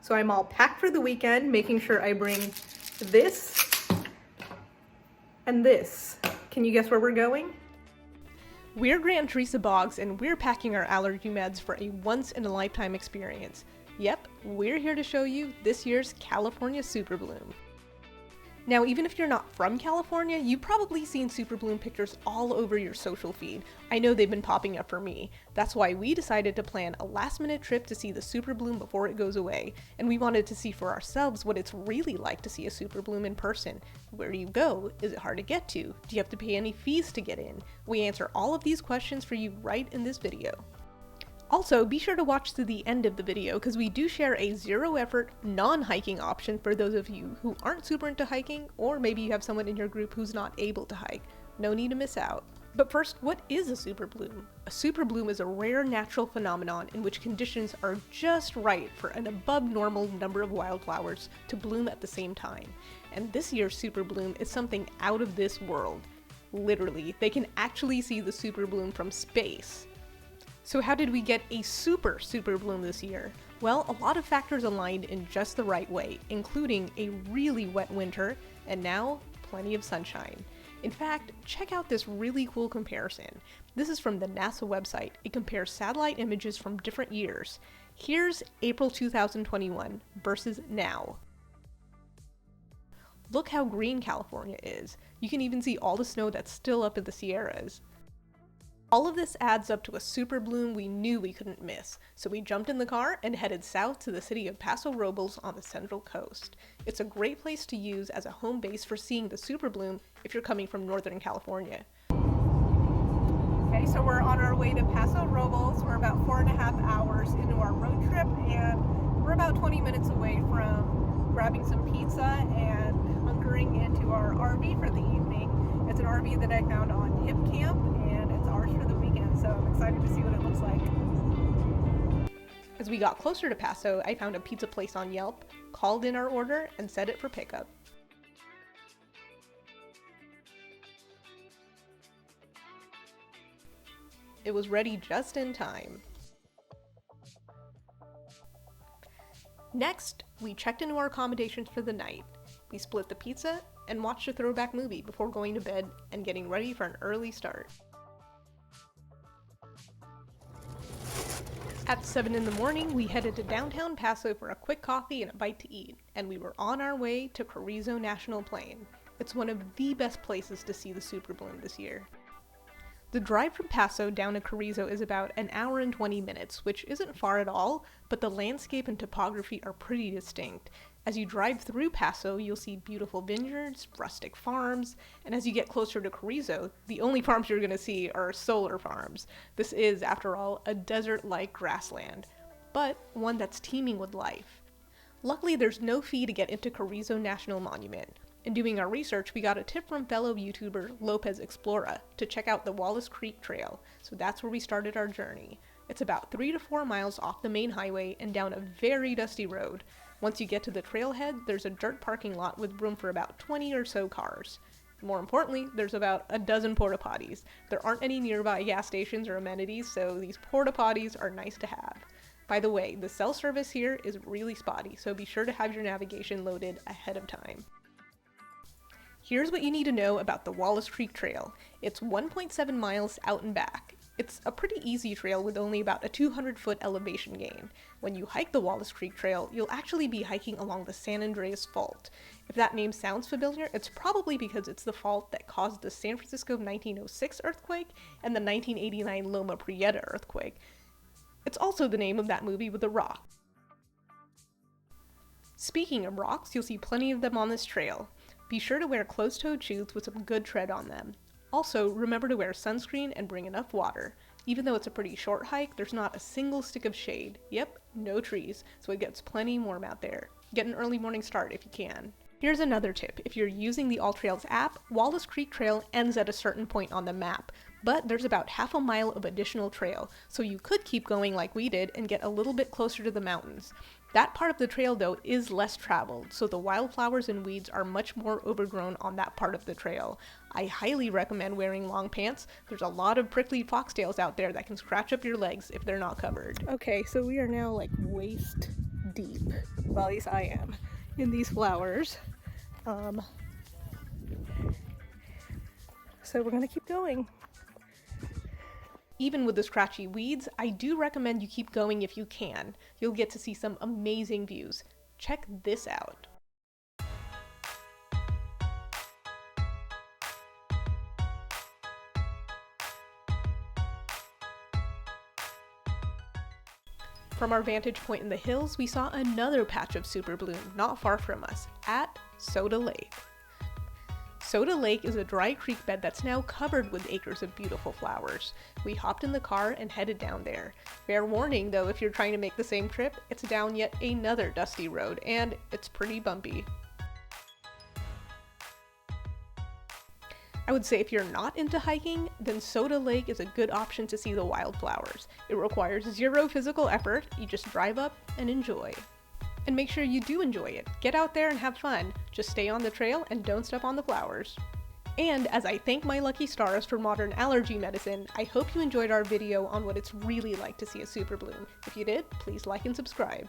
So I'm all packed for the weekend, making sure I bring this and this. Can you guess where we're going? We're Grant and Teresa Boggs, and we're packing our allergy meds for a once-in-a-lifetime experience. Yep, we're here to show you this year's California Super Bloom. Now, even if you're not from California, you've probably seen Super Bloom pictures all over your social feed. I know they've been popping up for me. That's why we decided to plan a last-minute trip to see the Super Bloom before it goes away, and we wanted to see for ourselves what it's really like to see a Super Bloom in person. Where do you go? Is it hard to get to? Do you have to pay any fees to get in? We answer all of these questions for you right in this video. Also, be sure to watch to the end of the video because we do share a zero-effort, non-hiking option for those of you who aren't super into hiking, or maybe you have someone in your group who's not able to hike. No need to miss out. But first, what is a super bloom? A super bloom is a rare natural phenomenon in which conditions are just right for an above normal number of wildflowers to bloom at the same time. And this year's super bloom is something out of this world. Literally, they can actually see the super bloom from space. So how did we get a super bloom this year? Well, a lot of factors aligned in just the right way, including a really wet winter, and now plenty of sunshine. In fact, check out this really cool comparison. This is from the NASA website. It compares satellite images from different years. Here's April 2021 versus now. Look how green California is. You can even see all the snow that's still up in the Sierras. All of this adds up to a super bloom we knew we couldn't miss, so we jumped in the car and headed south to the city of Paso Robles on the Central Coast. It's a great place to use as a home base for seeing the super bloom if you're coming from Northern California. Okay, so we're on our way to Paso Robles. We're about 4.5 hours into our road trip, and we're about 20 minutes away from grabbing some pizza and hunkering into our RV for the evening. It's an RV that I found on Hip Camp, and it's ours for the weekend, so I'm excited to see what it looks like. As we got closer to Paso, I found a pizza place on Yelp, called in our order, and set it for pickup. It was ready just in time. Next, we checked into our accommodations for the night. We split the pizza and watched a throwback movie before going to bed and getting ready for an early start. At 7 in the morning, we headed to downtown Paso for a quick coffee and a bite to eat, and we were on our way to Carrizo National Plain. It's one of the best places to see the super bloom this year. The drive from Paso down to Carrizo is about an hour and 20 minutes, which isn't far at all, but the landscape and topography are pretty distinct. As you drive through Paso, you'll see beautiful vineyards, rustic farms, and as you get closer to Carrizo, the only farms you're going to see are solar farms. This is, after all, a desert-like grassland, but one that's teeming with life. Luckily, there's no fee to get into Carrizo National Monument. In doing our research, we got a tip from fellow YouTuber Lopez Explora to check out the Wallace Creek Trail, so that's where we started our journey. It's about 3 to 4 miles off the main highway and down a very dusty road. Once you get to the trailhead, there's a dirt parking lot with room for about 20 or so cars. More importantly, there's about a dozen porta potties. There aren't any nearby gas stations or amenities, so these porta potties are nice to have. By the way, the cell service here is really spotty, so be sure to have your navigation loaded ahead of time. Here's what you need to know about the Wallace Creek Trail. It's 1.7 miles out and back. It's a pretty easy trail with only about a 200-foot elevation gain. When you hike the Wallace Creek Trail, you'll actually be hiking along the San Andreas Fault. If that name sounds familiar, it's probably because it's the fault that caused the San Francisco 1906 earthquake and the 1989 Loma Prieta earthquake. It's also the name of that movie with the rock. Speaking of rocks, you'll see plenty of them on this trail. Be sure to wear closed-toed shoes with some good tread on them. Also, remember to wear sunscreen and bring enough water. Even though it's a pretty short hike, there's not a single stick of shade. Yep, no trees, so it gets plenty warm out there. Get an early morning start if you can. Here's another tip. If you're using the AllTrails app, Wallace Creek Trail ends at a certain point on the map, but there's about half a mile of additional trail, so you could keep going like we did and get a little bit closer to the mountains. That part of the trail, though, is less traveled, so the wildflowers and weeds are much more overgrown on that part of the trail. I highly recommend wearing long pants. There's a lot of prickly foxtails out there that can scratch up your legs if they're not covered. Okay, so we are now like waist deep, well at least I am, in these flowers. So we're gonna keep going. Even with the scratchy weeds, I do recommend you keep going if you can. You'll get to see some amazing views. Check this out. From our vantage point in the hills, we saw another patch of super bloom not far from us, at Soda Lake. Soda Lake is a dry creek bed that's now covered with acres of beautiful flowers. We hopped in the car and headed down there. Fair warning though, if you're trying to make the same trip, it's down yet another dusty road, and it's pretty bumpy. I would say if you're not into hiking, then Soda Lake is a good option to see the wildflowers. It requires zero physical effort, you just drive up and enjoy. And make sure you do enjoy it. Get out there and have fun. Just stay on the trail and don't step on the flowers. And as I thank my lucky stars for modern allergy medicine, I hope you enjoyed our video on what it's really like to see a super bloom. If you did, please like and subscribe.